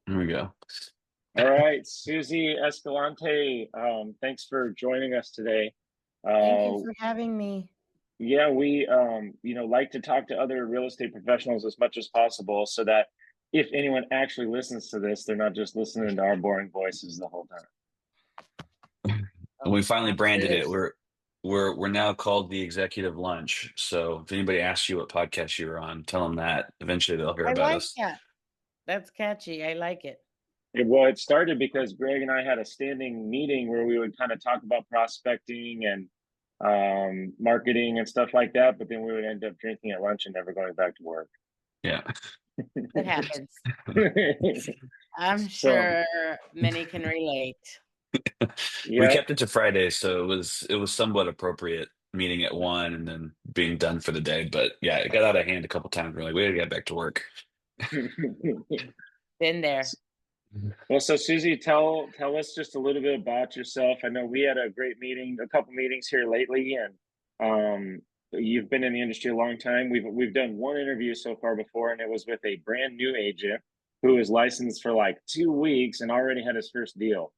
There we go. All right, Suzy Escalante, thanks for joining us today. Thank you Uh, for having me. yeah, we like to talk to other real estate professionals as much as possible so that if anyone actually listens to this, they're not just listening to our boring voices the whole time. And we Oh, finally branded it. absolutely. We're now called the Executive Lunch. So if anybody asks you what podcast you were on, tell them that. Eventually they'll hear I about like us. that. That's catchy. I like it. Well, it started because Greg and I had a standing meeting where we would kind of talk about prospecting and marketing and stuff like that, but then we would end up drinking at lunch and never going back to work. Yeah. It happens. I'm So, sure many can relate. We yeah. kept it to Fridays, so it was somewhat appropriate meeting at 1 and then being done for the day. But yeah, it got out of hand a couple times. We're like, we gotta get back to work. Been there. Well, so Suzy, tell us just a little bit about yourself. I know we had a great meeting, a couple meetings here lately, and you've been in the industry a long time. We've done one interview so far before, and it was with a brand new agent who was licensed for like 2 weeks and already had his first deal.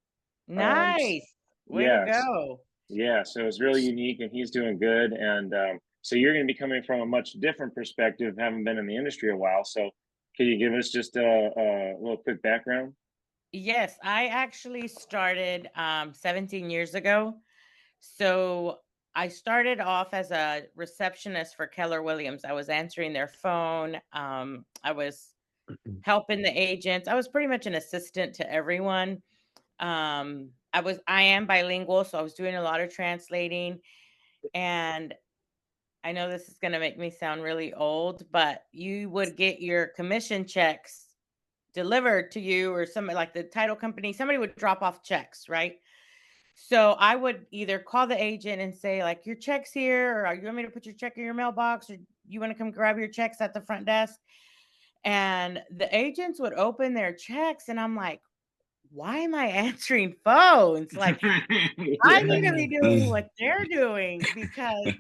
Nice. Way to Yes, go. yeah. So it's really unique, and he's doing good. And so you're going to be coming from a much different perspective, having been in the industry a while. So can you give us just a little quick background? Yes, I actually started 17 years ago. So I started off as a receptionist for Keller Williams. I was answering their phone. I was helping the agents. I was pretty much an assistant to everyone. I am bilingual, so I was doing a lot of translating. And I know this is going to make me sound really old, but you would get your commission checks delivered to you, or somebody like the title company, somebody would drop off checks, right? So I would either call the agent and say, like, your check's here, or you want me to put your check in your mailbox, or you want to come grab your checks at the front desk? And the agents would open their checks, and I'm like, why am I answering phones? Like, I Yeah. need to be doing what they're doing because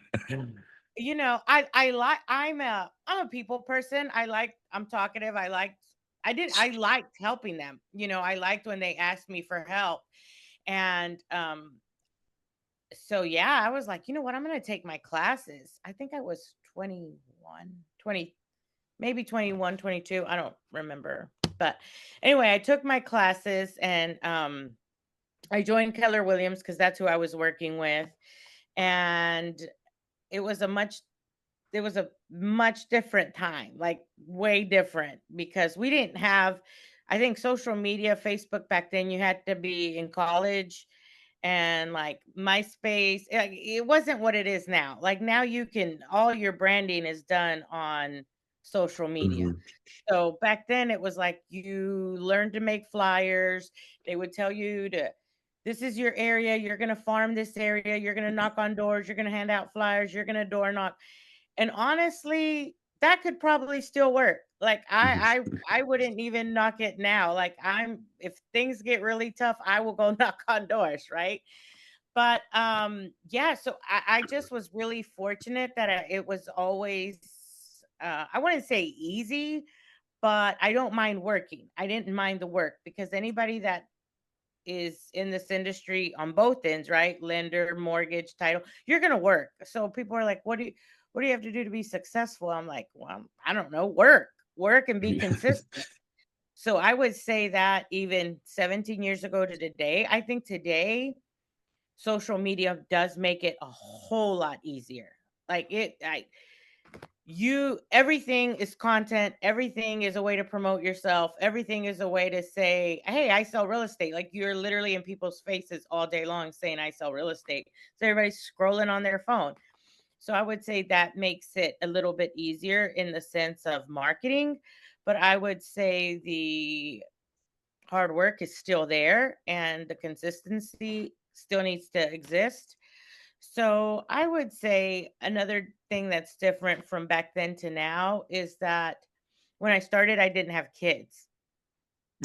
I like I'm a people person. I'm talkative. I liked helping them. I liked when they asked me for help. And so yeah, I was like, you know what? I'm going to take my classes. I think I was 21, 20, maybe 21, 22. I don't remember. But anyway, I took my classes, and I joined Keller Williams because that's who I was working with. And it was a much it was a much different time, like way different, because we didn't have, I think, social media. Facebook back then, you had to be in college, and like MySpace, like, it wasn't what it is now. Like now you can, all your branding is done on social media. Mhm. So back then it was like you learned to make flyers. They would tell you to, this is your area, you're going to farm this area, you're going to knock on doors, you're going to hand out flyers, you're going to door knock. And honestly, that could probably still work. Like I wouldn't even knock it now. Like, if things get really tough, I will go knock on doors, right? But yeah, so I just was really fortunate that it was always, I wouldn't say easy, but I don't mind working. I didn't mind the work, because anybody that is in this industry on both ends, right? Lender, mortgage, title, you're going to work. So people are like, what do you have to do to be successful? I'm like, well, I don't know, work and be consistent. So I would say that even 17 years ago to today, I think today social media does make it a whole lot easier. Like everything is content, everything is a way to promote yourself, everything is a way to say, hey, I sell real estate. Like, you're literally in people's faces all day long saying, I sell real estate. So everybody's scrolling on their phone. So I would say that makes it a little bit easier in the sense of marketing, but I would say the hard work is still there, and the consistency still needs to exist. So I would say another thing that's different from back then to now is that when I started, I didn't have kids.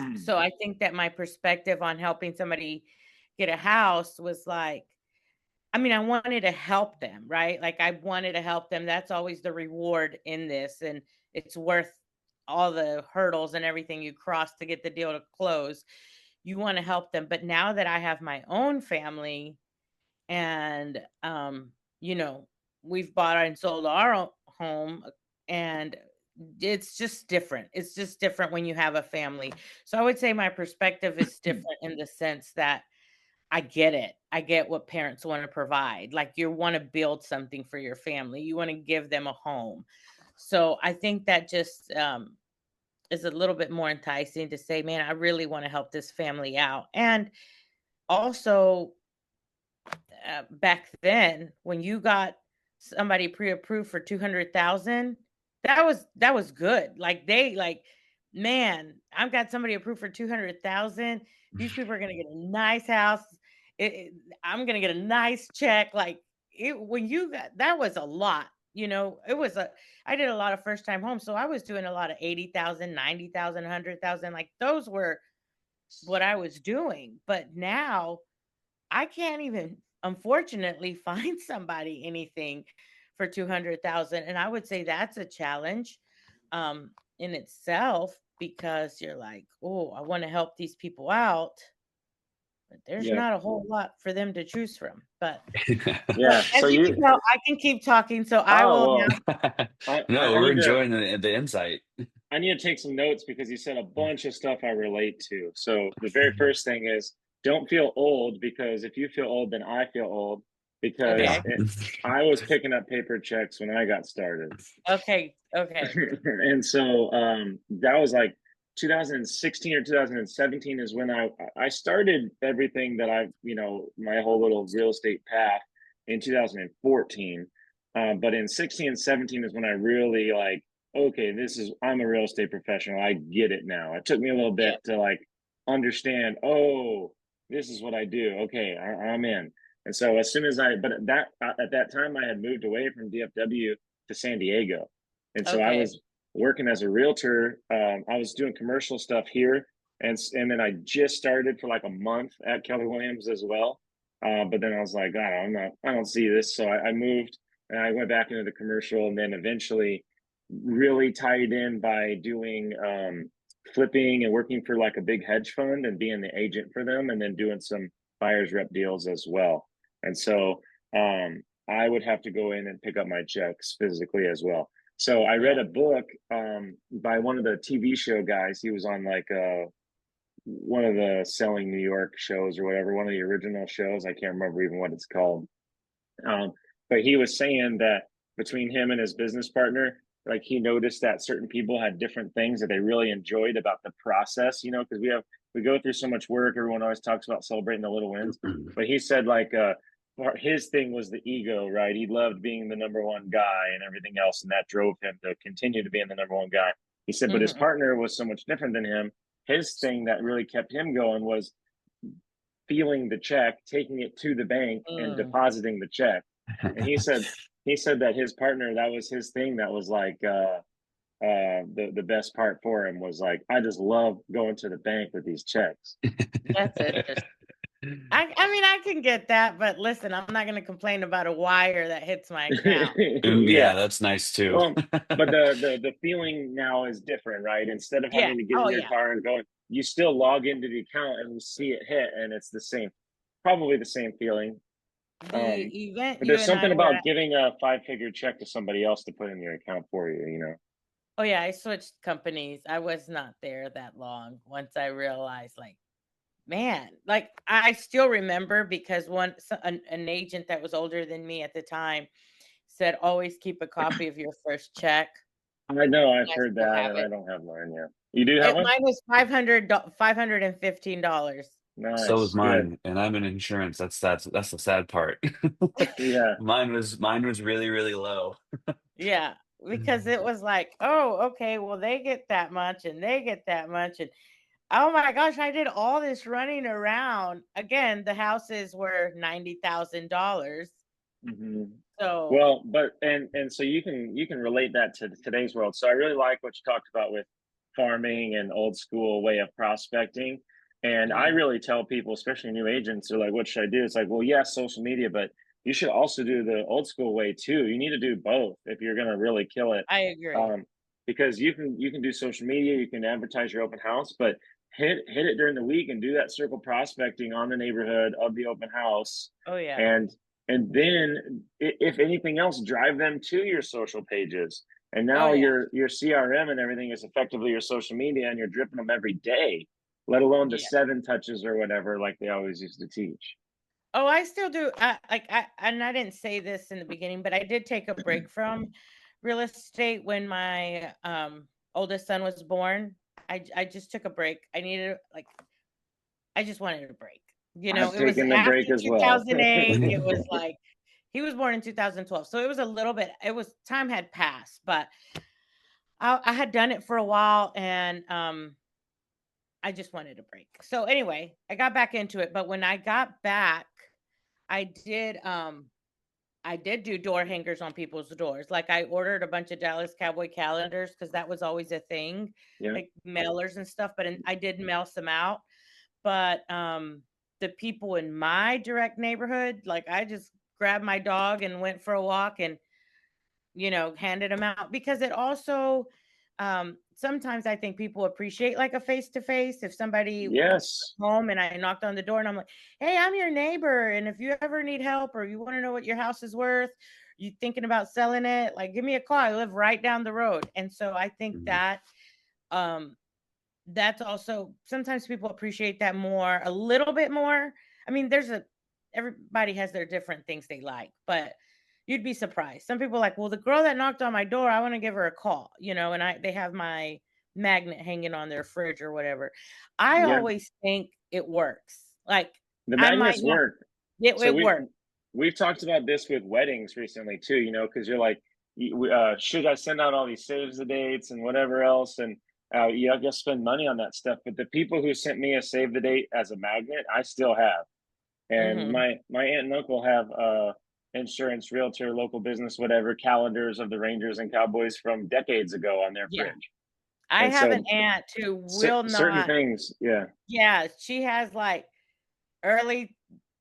Hmm. So I think that my perspective on helping somebody get a house was like, I mean, I wanted to help them, right? Like, I wanted to help them. That's always the reward in this. And it's worth all the hurdles and everything you cross to get the deal to close. You want to help them. But now that I have my own family and you know, we've bought and sold our home, and it's just different. It's just different when you have a family. So I would say my perspective is different in the sense that I get it. I get what parents want to provide. Like you want to build something for your family. You want to give them a home. So I think that just is a little bit more enticing to say, man, I really want to help this family out. And also, back then when you got somebody pre-approved for 200,000, that was good. Like they like, man, I've got somebody approved for 200,000. These people are going to get a nice house. I'm going to get a nice check. Like it, when you got, that was a lot, you know, it was a, I did a lot of first time homes. So I was doing a lot of 80,000, 90,000, 100,000. Like those were what I was doing. But now I can't even, unfortunately, find somebody anything for 200,000, and I would say that's a challenge, in itself because you're like, "Oh, I wanna help these people out," but there's Yeah. not a whole lot for them to choose from, but Yeah. as So you can you, tell, I can keep talking, so I oh, will well, now. No, I we're need to, enjoying the insight. I need to take some notes because you said a bunch of stuff I relate to. So the very first thing is don't feel old, because if you feel old, then I feel old, because Yeah. Okay, I was picking up paper checks when I got started. okay, okay. And so that was like 2016 or 2017 is when I started everything that I, you know, my whole little real estate path in 2014. But in 16 and 17 is when I really like, okay, this is, I'm a real estate professional. I get it now. It took me a little Yeah, bit to like understand, oh, this is what I do. Okay, I'm in. And so as soon as but at that time I had moved away from DFW to San Diego. And so I okay, was working as a realtor. I was doing commercial stuff here, and then I just started for like a month at Keller Williams as well. But then I was like, God, I don't see this. So I moved and I went back into the commercial, and then eventually really tied in by doing flipping and working for like a big hedge fund and being the agent for them, and then doing some buyer's rep deals as well. And so I would have to go in and pick up my checks physically as well. So I read yeah, a book by one of the TV show guys. He was on like one of the Selling New York shows or whatever, one of the original shows. I can't remember even what it's called. Um, but he was saying that between him and his business partner, like he noticed that certain people had different things that they really enjoyed about the process, you know, because we go through so much work. Everyone always talks about celebrating the little wins. But he said like his thing was the ego, right? He loved being the number one guy and everything else, and that drove him to continue to being the number one guy. He said, but his mhm, partner was so much different than him. His thing that really kept him going was feeling the check, taking it to the bank, and mm. depositing the check. And he said that his partner, that was his thing. That was like the best part for him was like, I just love going to the bank with these checks. That's interesting. I mean, I can get that, but listen, I'm not gonna complain about a wire that hits my account. Yeah. Yeah, that's nice too. Well, but the feeling now is different, right? Instead of Yeah. having to get Oh, in your yeah. car and going, you still log into the account and you see it hit, and it's the same, probably the same feeling. Um, The event but you there's and I something were about at. giving a five-figure check to somebody else to put in your account for you, you know? Oh, yeah, I switched companies. I was not there that long once I realized, like, man, like, I still remember because an agent that was older than me at the time said, "Always keep a copy of your first check," I know and I've I heard still that, have and I it. don't have mine yet. You do have one? Mine was $515. So was Nice, good. mine, and I'm in insurance. That's the sad part. Yeah. Mine was really, really low. Yeah, because it was like, "Oh, okay, well, they get that much and they get that much," and oh my gosh, I did all this running around. Again, the houses were $90,000. Hmm. So, Well, but and so you can relate that to today's world. So I really like what you talked about with farming and old school way of prospecting. And I mhm, really tell people, especially new agents, they're like, "What should I do?" It's like, well, yes, social media, but you should also do the old school way too. You need to do both if you're going to really kill it. I agree. Um, because you can do social media, you can advertise your open house, but hit it during the week and do that circle prospecting on the neighborhood of the open house, Oh yeah. and then if anything else, drive them to your social pages. And Oh now yeah. your CRM and everything is effectively your social media, and you're dripping them every day, let alone the Yeah. 7 touches or whatever, like they always used to teach. Oh, I still do. I didn't say this in the beginning, but I did take a break from real estate when my oldest son was born. I just took a break. I needed like I just wanted a break. You know, I've it was taken a after break as well. 2008. It was like he was born in 2012. So it was a little bit, it was time had passed, but I had done it for a while and I just wanted a break. So anyway, I got back into it, but when I got back, I did I did do door hangers on people's doors. Like I ordered a bunch of Dallas Cowboy calendars because that was always a thing, Yeah. like mailers and stuff. But I did mail some out. But the people in my direct neighborhood, like I just grabbed my dog and went for a walk and handed them out because it also sometimes I think people appreciate like a face to face. If somebody was Yes. home and I knocked on the door and I'm like, "Hey, I'm your neighbor and if you ever need help or you want to know what your house is worth, you thinking about selling it, like give me a call. I live right down the road." And so I think Mhm. that um that's also sometimes people appreciate that more, a little bit more. I mean, everybody has their different things they like, but you'd be surprised. Some people are like, well, the girl that knocked on my door, I want to give her a call, and they have my magnet hanging on their fridge or whatever. I Yeah. always think it works. Like The I might magnets not, work. So it works. we've talked about this with weddings recently too, because you're like, should I send out all these saves the dates and whatever else? And I guess spend money on that stuff. But the people who sent me a save the date as a magnet, I still have. And Hmm. my aunt and uncle have insurance, realtor, local business, whatever calendars of the Rangers and Cowboys from decades ago on their Yeah. fridge. I And have an so aunt who will certain not, things, yeah, yeah, she has like early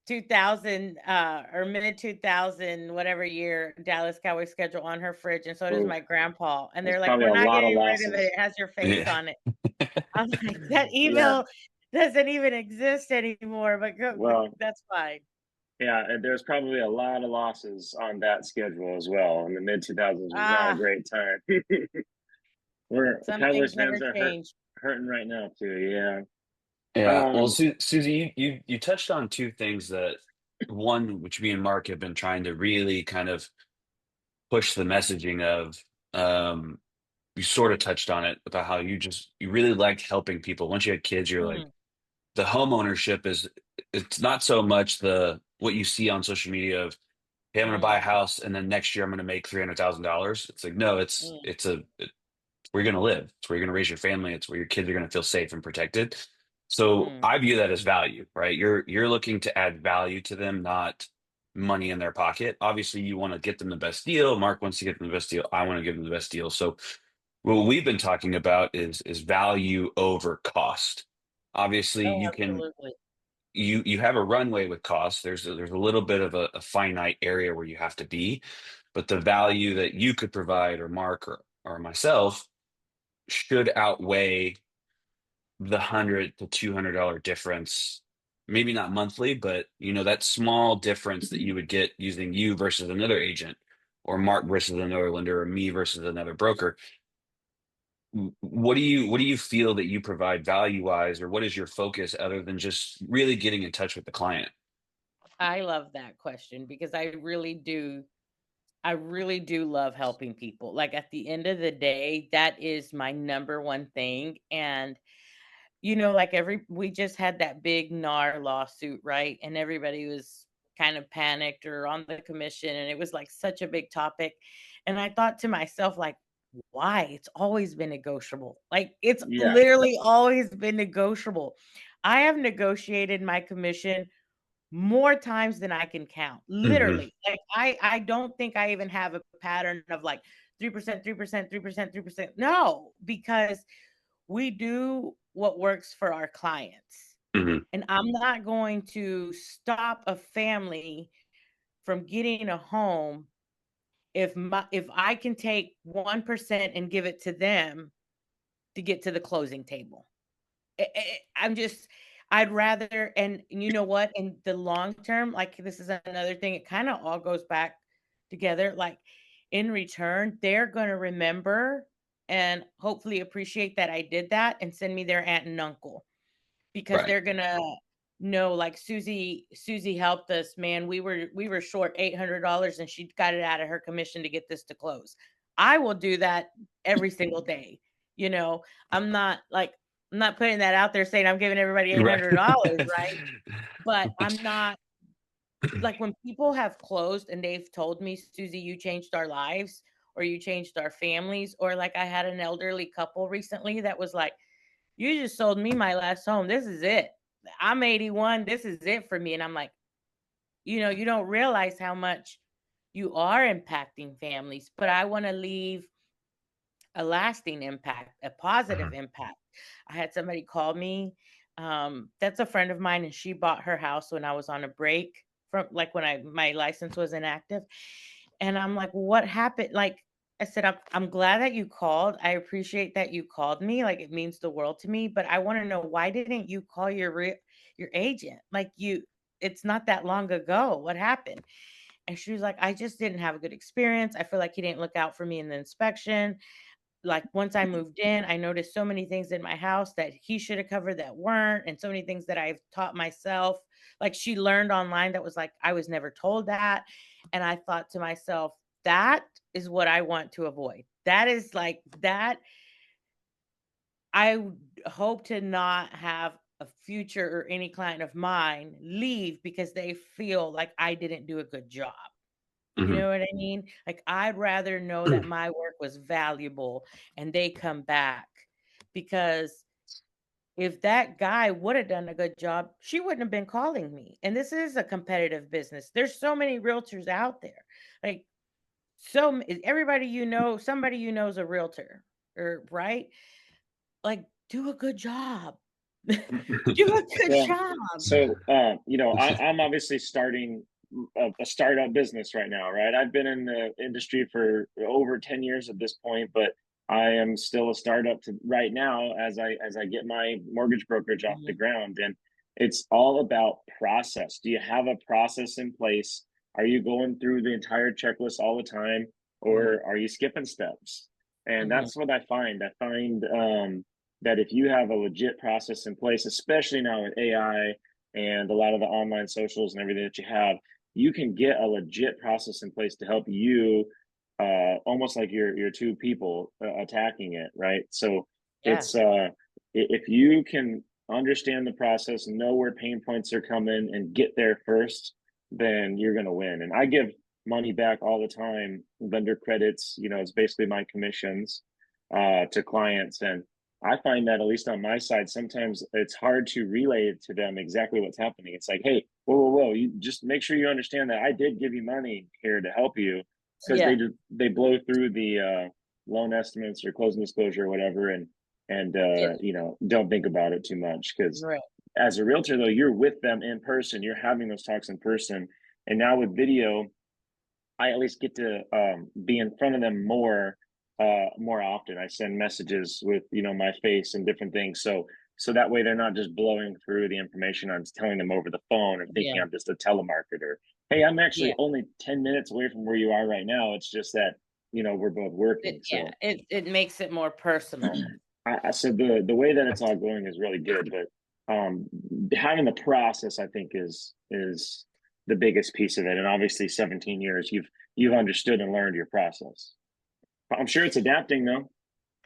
2000 or mid 2000 whatever year Dallas Cowboy schedule on her fridge, and so does oof, my grandpa, and there's they're like, probably we're a not lot of getting rid of it, losses. it has your face Yeah. on it. I'm like, that Yeah. email doesn't even exist anymore, but Well, that's fine. yeah, and there's probably a lot of losses on that schedule as well. And the mid 2000s was not a Ah, great time. We're some things Cowboys never fans are change. hurting right now too. Yeah. Yeah. Well, Um. Susie, you touched on two things that one, which me and Mark have been trying to really kind of push the messaging of. Um, you sort of touched on it about how you really like helping people. Once you had kids, you're like Mhm, the home ownership is it's not so much the what you see on social media of hey, I'm going to buy a mm, house and then next year I'm going to make $300,000. It's like no, mm, where you're going to live. It's where you're going to raise your family. It's where your kids are going to feel safe and protected. So mm. I view that as value, right? You're looking to add value to them, not money in their pocket. Obviously, you want to get them the best deal. Mark wants to get them the best deal. I want to give them the best deal. So what we've been talking about is value over cost. Obviously, Oh, absolutely. you have a runway with cost. There's a little bit of a finite area where you have to be, but the value that you could provide, or Mark or myself, should outweigh the $100 to $200 difference. Maybe not monthly, but that small difference that you would get using you versus another agent, or Mark versus another lender, or me versus another broker. What do you feel that you provide value wise, or what is your focus other than just really getting in touch with the client? I love that question because I really do love helping people. Like at the end of the day, that is my number one thing. And like we just had that big NAR lawsuit, right? And everybody was kind of panicked or on the commission, and it was like such a big topic. And I thought to myself, like, why? It's always been negotiable. Like, it's Yeah. literally always been negotiable. I have negotiated my commission more times than I can count. Hmm. Literally. Like I don't think I even have a pattern of like 3%, 3%, 3%, 3%. No, because we do what works for our clients. Hmm. And I'm not going to stop a family from getting a home if I can take 1% and give it to them to get to the closing table. I'm just, I'd rather, and you know what, in the long term, like this is another thing, it kind of all goes back together. Like in return, they're going to remember and hopefully appreciate that I did that and send me their aunt and uncle, because Right. they're going to know, like Suzy helped us, man. We were short $800 and she got it out of her commission to get this to close. I will do that every single day. You know, I'm not like, I'm not putting that out there saying I'm giving everybody Right. $800, right? But I'm not, like, when people have closed and they've told me, Suzy, you changed our lives, or you changed our families, or like I had an elderly couple recently that was like, you just sold me my last home. This is it. I'm 81. This is it for me. And I'm like, you don't realize how much you are impacting families, but I want to leave a lasting impact, a positive Mhm. impact. I had somebody call me. That's a friend of mine, and she bought her house when I was on a break from, like, when my license was inactive. And I'm like, what happened? Like I said, I'm glad that you called. I appreciate that you called me. Like it means the world to me. But I want to know, why didn't you call your agent? Like it's not that long ago. What happened? And she was like, I just didn't have a good experience. I feel like he didn't look out for me in the inspection. Like once I moved in, I noticed so many things in my house that he should have covered that weren't, and so many things that I've taught myself. Like she learned online that was like, I was never told that. And I thought to myself, that is what I want to avoid. That is like that. Hope to not have a future or any client of mine leave because they feel like I didn't do a good job. You Mhm. know what I mean? Like, I'd rather know that my work was valuable and they come back, because if that guy would have done a good job, she wouldn't have been calling me. And this is a competitive business. There's so many realtors out there. Like, everybody somebody is a realtor, or right? Like, do a good job. Do a good Yeah. job. So, I'm obviously starting a startup business right now, right? I've been in the industry for over 10 years at this point, but I am still a startup right now as I get my mortgage brokerage off the Mhm. ground. And it's all about process. Do you have a process in place? Are you going through the entire checklist all the time, Mhm. or are you skipping steps? And Mhm. that's what I find. I find that if you have a legit process in place, especially now with AI and a lot of the online socials and everything that you have, you can get a legit process in place to help you, almost like you're two people attacking it, right? So Yeah. it's if you can understand the process, know where pain points are coming, and get there first, then you're going to win. And I give money back all the time, vendor credits. It's basically my commissions to clients. And I find that, at least on my side, sometimes it's hard to relay it to them exactly what's happening. It's like, hey, whoa, whoa, whoa! You just make sure you understand that I did give you money here to help you, because Yeah. they blow through the loan estimates or closing disclosure or whatever, and Yeah. don't think about it too much. Because Right. as a realtor, though, you're with them in person, you're having those talks in person, and now with video, I at least get to be in front of them more often. I send messages with my face and different things, so that way they're not just blowing through the information I'm telling them over the phone, or thinking Yeah. I'm just a telemarketer. Hey, I'm Yeah. actually only 10 minutes away from where you are right now. It's just that we're both working. Yeah, So it makes it more personal. I said the way that it's all going is really good, but having the process, I think, is the biggest piece of it. And obviously, 17 years, you've understood and learned your process. I'm sure it's adapting though.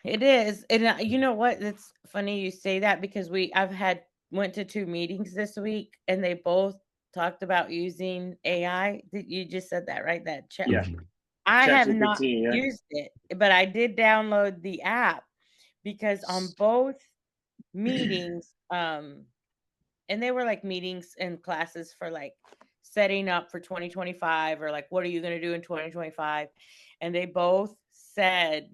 It is, and, you know what? It's funny you say that, because went to 2 meetings this week, and they both talked about using AI. You just said that, right? That chat. Yeah, Mhm. I Chat have not GPT. Yeah, used it, but I did download the app, because on both meetings, and they were like meetings and classes for like setting up for 2025, or like what are you going to do in 2025, and they both said,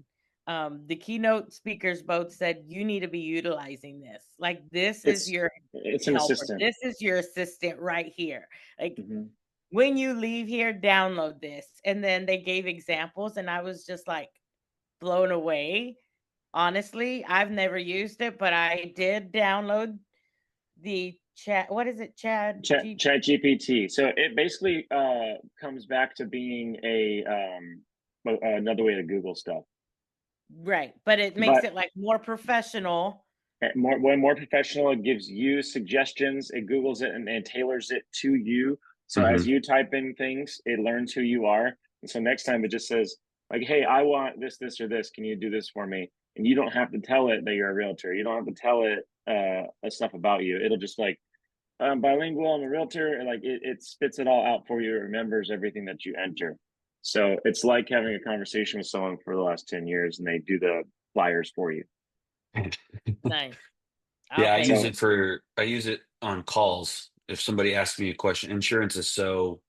the keynote speakers both said, you need to be utilizing this, like this is it's your it's an helper, assistant. this is your assistant right here, like Hmm. when you leave here, download this. And then they gave examples, and I was just like blown away. Honestly, I've never used it, but I did download the chat. What is it? Chad G. Chat GPT. So it basically comes back to being another way to Google stuff. Right. But it makes But it like more professional. more professional. It gives you suggestions. It Googles it and tailors it to you. So Hmm. as you type in things, it learns who you are. And so next time it just says like, "Hey, I want this, this, or this. Can you do this for me?" And you don't have to tell it that you're a realtor. You don't have to tell it stuff about you. It'll just like, I'm bilingual. I'm a realtor, and like it spits it all out for you. It remembers everything that you enter. So it's like having a conversation with someone for the last 10 years, and they do the flyers for you. Nice. I'll Yeah, pay So I use it on calls. If somebody asks me a question, insurance is so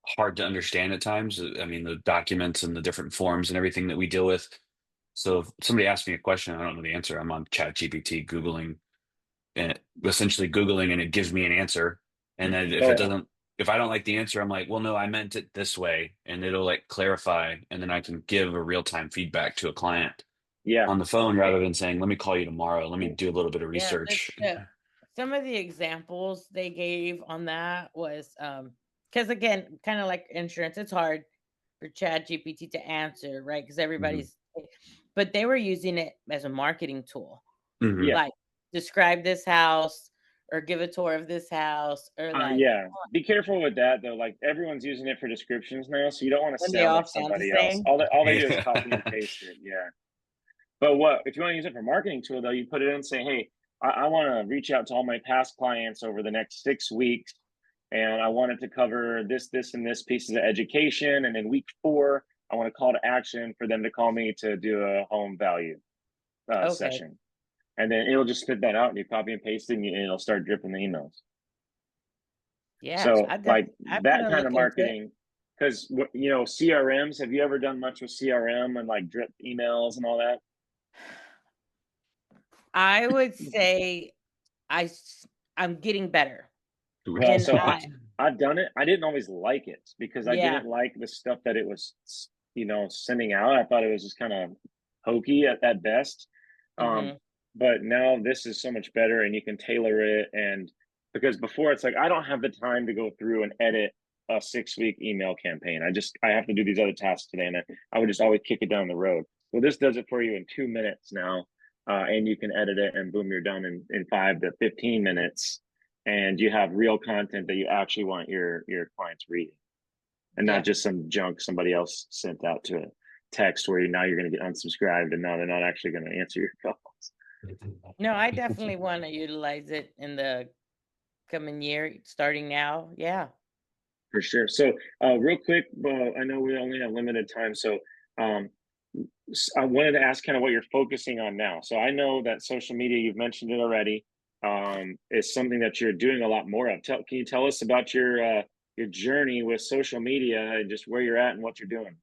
hard to understand at times. I mean, the documents and the different forms and everything that we deal with. So if somebody asks me a question, I don't know the answer. I'm on Chat GPT Googling and essentially Googling, and it gives me an answer. And then oh yeah, if I don't like the answer, I'm like, well, no, I meant it this way. And it'll like clarify. And then I can give a real-time feedback to a client yeah. on the phone rather than saying, let me call you tomorrow. Let me do a little bit of Yeah, research. some of the examples they gave on that was because again, kind of like insurance, it's hard for Chat GPT to answer, right? Because Mhm. everybody's, but they were using it as a marketing tool, Mhm. Yeah. like describe this house or give a tour of this house or like Yeah. Be careful with that though. Like everyone's using it for descriptions now, so you don't want to when they sound all like sound the somebody else. same. All they do is copy and Yeah. paste it. Yeah. But what if you want to use it for marketing tool though? You put it in and say, "Hey, I want to reach out to all my past clients over the next 6 weeks, and I wanted to cover this, this, and this pieces of education. And in week 4, I want a call to action for them to call me to do a home value Okay. session." And then it'll just spit that out, and you copy and paste it, and it'll start dripping the emails. Yeah, So like I'm that gonna kind look of into it. marketing, because CRMs. Have you ever done much with CRM and like drip emails and all that? I would say I s- I'm getting better. Well, And so I I've done it. I didn't always like it because I yeah. didn't like the stuff that it was, sending out. I thought it was just kind of hokey at best. Um, Mhm. but now this is so much better, and you can tailor it. And because before it's like I don't have the time to go through and edit a 6 week email campaign. I have to do these other tasks today, and I would just always kick it down the road. Well, this does it for you in 2 minutes now, and you can edit it, and boom, you're done in 5 to 15 minutes, and you have real content that you actually want your clients reading, and not Yeah. just some junk somebody else sent out to a text where now you're going to get unsubscribed, and now they're not actually going to answer your calls. No, I definitely want to utilize it in the coming year, starting now. Yeah. For sure. So real quick, I know we only have limited time, so um, I wanted to ask kind of what you're focusing on now. So I know that social media, you've mentioned it already, is something that you're doing a lot more of. Can you tell us about your journey with social media and just where you're at and what you're doing?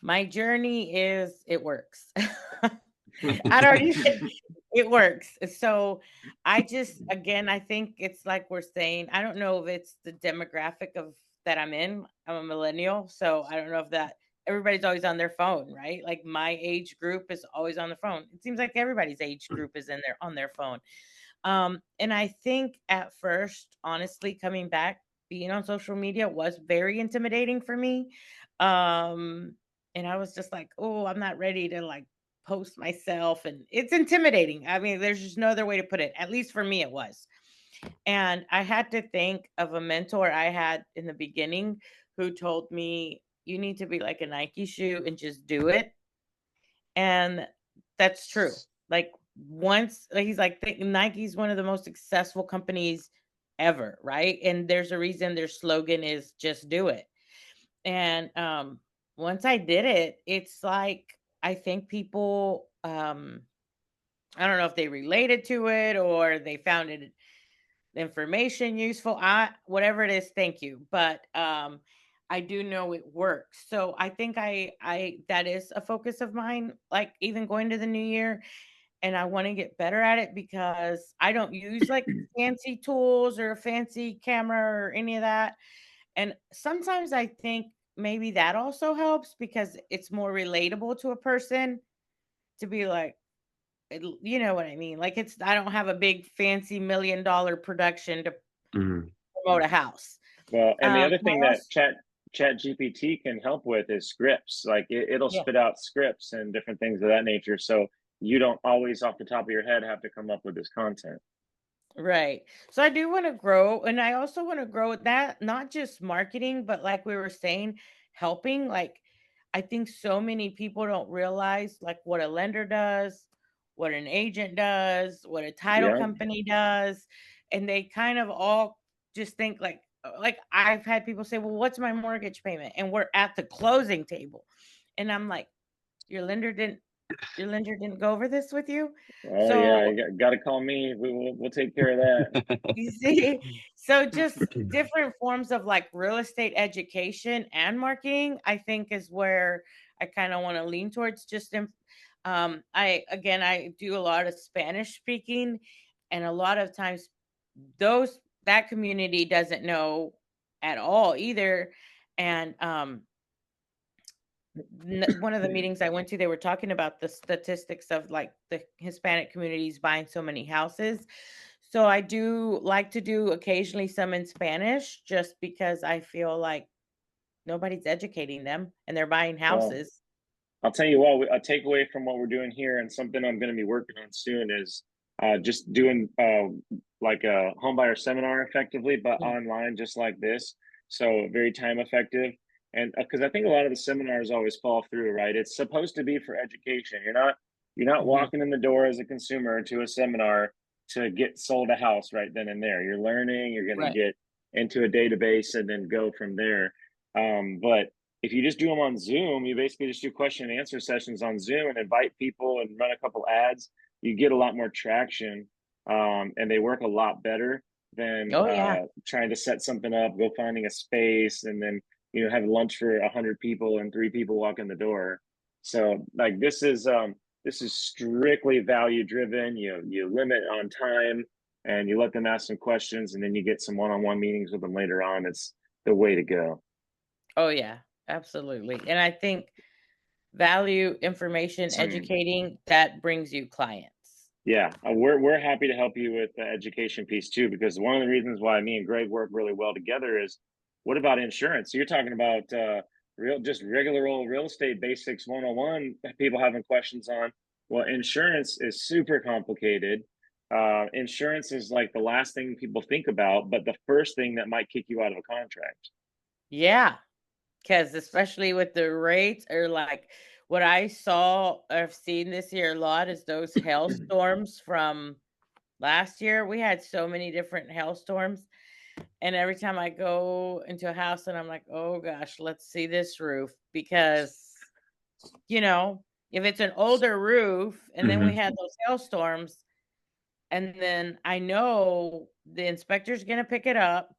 My journey is it works. I'd already said it works. So I just again, I think it's like we're saying, I don't know if it's the demographic of that I'm in. I'm a millennial, so I don't know if that everybody's always on their phone, right? Like my age group is always on the phone. It seems like everybody's age group is in there on their phone. And I think at first, honestly, coming back, being on social media was very intimidating for me. And I was just like, oh, I'm not ready to like post myself. And it's intimidating. I mean, there's just no other way to put it. At least for me, it was. And I had to think of a mentor I had in the beginning who told me, you need to be like a Nike shoe and just do it. And that's true. Like once like, he's like Nike's one of the most successful companies ever, right? And there's a reason their slogan is just do it. And once I did it, it's like I think people I don't know if they related to it or they found it information useful. I whatever it is, thank you. But I do know it works. So I think I that is a focus of mine, like even going to the new year. and I want to get better at it because I don't use like fancy tools or a fancy camera or any of that. And sometimes I think maybe that also helps because it's more relatable to a person to be like, you know what I mean? Like I don't have a big fancy $1 million production to Mhm. promote a house. Well, and the other And I thing that also, Chat GPT can help with is scripts. Like it'll yeah. spit out scripts and different things of that nature. So you don't always off the top of your head have to come up with this content. Right. So I do want to grow, and I also want to grow with that, not just marketing, but like we were saying, helping. Like I think so many people don't realize like what a lender does, what an agent does, what a title Yeah. company does, and they kind of all just think like I've had people say, "Well, what's my mortgage payment?" And we're at the closing table. And I'm like, "Your lender didn't your lender didn't go over this with you?" Oh yeah, So you got to call me. We'll take care of that. you see? So just different forms of like real estate education and marketing, I think is where I kind of want to lean towards just in I do a lot of Spanish speaking and a lot of times that community doesn't know at all either. And one of the meetings I went to, they were talking about the statistics of like the Hispanic communities buying so many houses. So I do like to do occasionally some in Spanish just because I feel like nobody's educating them and they're buying Well, houses. I'll tell you what, a takeaway from what we're doing here and something I'm going to be working on soon is just doing like a home buyer seminar effectively, but Mm. online, just like this. So very time effective. And because I think a lot of the seminars always fall through, right? It's supposed to be for education. You're not Mhm. walking in the door as a consumer to a seminar to get sold a house right then and there. You're learning, you're going to Right. get into a database and then go from there. But if you just do them on Zoom, you basically just do question and answer sessions on Zoom and invite people and run a couple ads. You get a lot more traction, and they work a lot better than Oh yeah. trying to set something up, go finding a space, and then have lunch for 100 people and 3 people walk in the door. So like this is strictly value driven. You limit on time and you let them ask some questions, and then you get some one on one meetings with them later on. It's the way to go. Oh yeah. Absolutely. And I think value, information, Some educating, that brings you clients. Yeah, we're happy to help you with the education piece too, because one of the reasons why me and Greg work really well together is what about insurance? So you're talking about just regular old real estate basics 101 that people having questions on. Well, insurance is super complicated. Insurance is like the last thing people think about, but the first thing that might kick you out of a contract. Yeah. Because especially with the rates or like what I saw I've seen this year a lot is those hailstorms from last year. We had so many different hailstorms. And every time I go into a house and I'm like, oh gosh, let's see this roof. Because, you know, if it's an older roof and then we Mhm. had those hailstorms, and then I know the inspector's going to pick it up.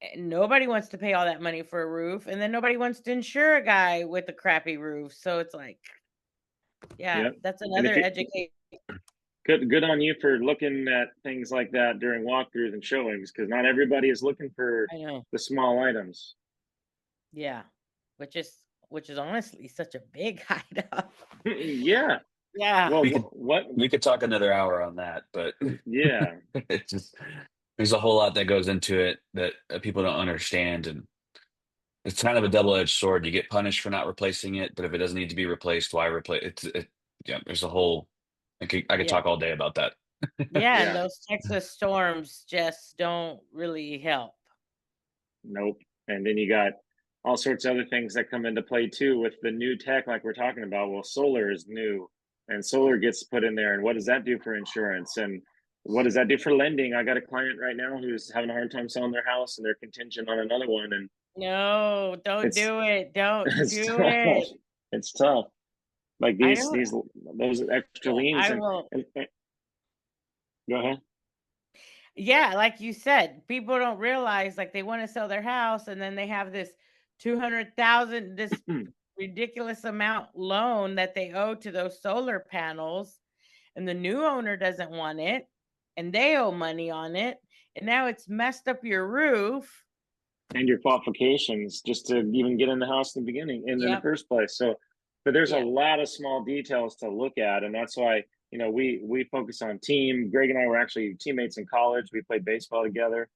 And nobody wants to pay all that money for a roof, and then nobody wants to insure a guy with a crappy roof. So it's like, yeah, Yeah, that's and if another you educate. good on you for looking at things like that during walkthroughs and showings, because not everybody is looking for I know. the small items. Yeah. Which is honestly such a big item. Yeah. Yeah. Well, We could we could talk another hour on that, but yeah, it's just there's a whole lot that goes into it that people don't understand, and it's kind of a double-edged sword. You get punished for not replacing it, but if it doesn't need to be replaced, why replace it? Yeah, there's a whole. I could Yeah. talk all day about that. Yeah, and yeah, those Texas storms just don't really help. nope. And then you got all sorts of other things that come into play too with the new tech, like we're talking about. Well, solar is new, and solar gets put in there. And what does that do for insurance? And what does that do for lending? I got a client right now who's having a hard time selling their house, and they're contingent on another one, and No, don't it's do it. Don't it's do tough. it. It's tough. Like I these don't these those extra yeah, liens I and, will and go ahead. yeah, like you said, people don't realize like they want to sell their house and then they have this 200,000 ridiculous amount loan that they owe to those solar panels. and the new owner doesn't want it, and they owe money on it, and now it's messed up your roof. And your qualifications just to even get in the house in the beginning in the Yep. first place. So, but there's a Yeah. lot of small details to look at, and that's why we focus on team. Greg and I were actually teammates in college. We played baseball together,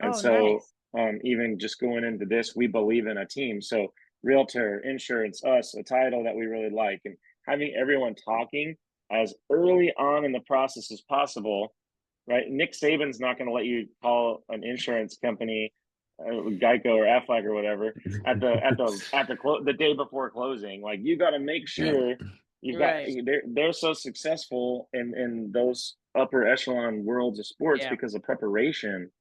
and Oh, so nice. even just going into this, we believe in a team. So realtor, insurance, us, a title that we really like, and having everyone talking as early on in the process as possible. Right, Nick Saban's not going to let you call an insurance company, Geico or Aflac or whatever, the day before closing. Like, you got to make Yeah. sure you've got Right. they're so successful in those upper echelon worlds of sports Yeah. because of preparation.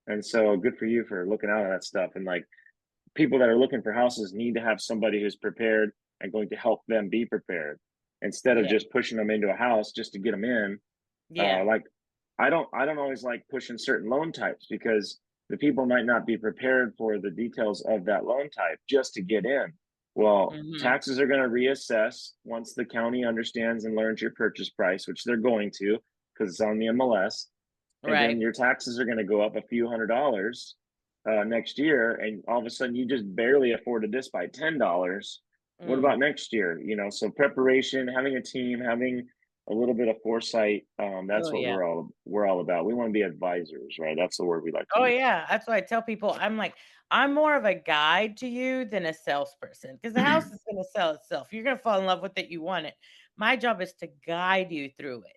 And so good for you for looking out at that stuff. And like, people that are looking for houses need to have somebody who's prepared and going to help them be prepared instead of Yeah. just pushing them into a house just to get them in. Yeah. Like, I don't always like pushing certain loan types because the people might not be prepared for the details of that loan type just to get in. Well, Mhm. taxes are going to reassess once the county understands and learns your purchase price, which they're going to because it's on the MLS. And then Right. your taxes are going to go up a few $100 next year, and all of a sudden you just barely afforded this by $10. What Mm. about next year? So preparation, having a team, having a little bit of foresight. That's Oh, what yeah. we're all about. We want to be advisors, right? That's the word we like to Oh, use. yeah. That's why I tell people, I'm like, I'm more of a guide to you than a salesperson because the house is going to sell itself. You're going to fall in love with it. You want it. My job is to guide you through it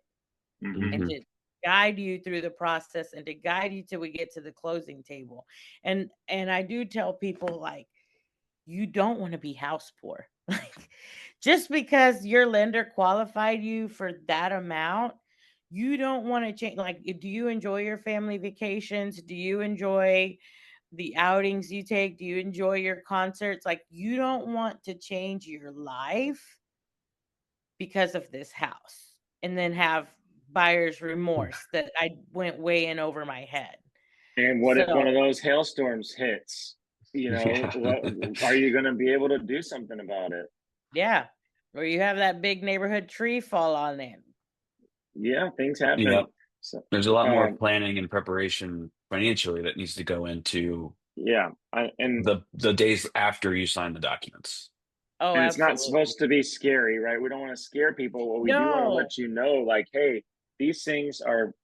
Mm-hmm. and Hmm. to guide you through the process and to guide you till we get to the closing table. And I do tell people like, you don't want to be house poor. Like, just because your lender qualified you for that amount, you don't want to change. Like, do you enjoy your family vacations? Do you enjoy the outings you take? Do you enjoy your concerts? Like, you don't want to change your life because of this house and then have buyer's remorse that I went way in over my head. And what if one So, of those hailstorms hits? Yeah. What are you going to be able to do something about it? yeah. Or you have that big neighborhood tree fall on it. Yeah, things Yep. happen. So, There's a lot more um, planning and preparation financially that needs to go into yeah, the days after you sign the documents. Oh, and it's not absolutely. supposed to be scary, right? We don't want to scare people, but we do want to No. let you know, like, hey, these things are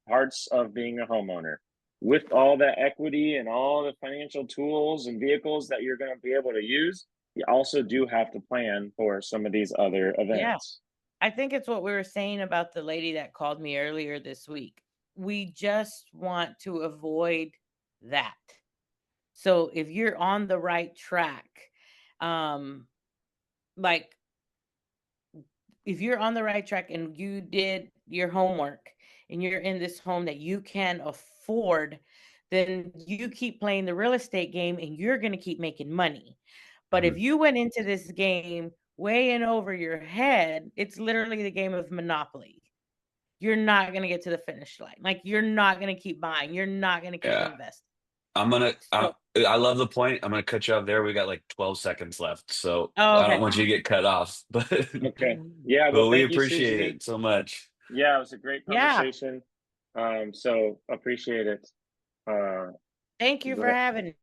parts of being a homeowner. With all the equity and all the financial tools and vehicles that you're going to be able to use, you also do have to plan for some of these other Yeah. events. I think it's what we were saying about the lady that called me earlier this week. We just want to avoid that. So if you're on the right track, um, like if you're on the right track and you did your homework and you're in this home that you can afford, then you keep playing the real estate game and you're going to keep making money. But if Mhm. you went into this game way in over your head, it's literally the game of Monopoly. You're not going to get to the finish line. Like, you're not going to keep buying. You're not going to keep Yeah. investing. I'm gonna. So, I love the point. I'm gonna cut you off there. We got like 12 seconds left, so oh, I don't okay. want you to get cut off. But Okay. Yeah. Well, we thank you, appreciate Suzy. it so much. Yeah, it was a great Yeah. conversation. So appreciate it. Uh, Thank you go for ahead. having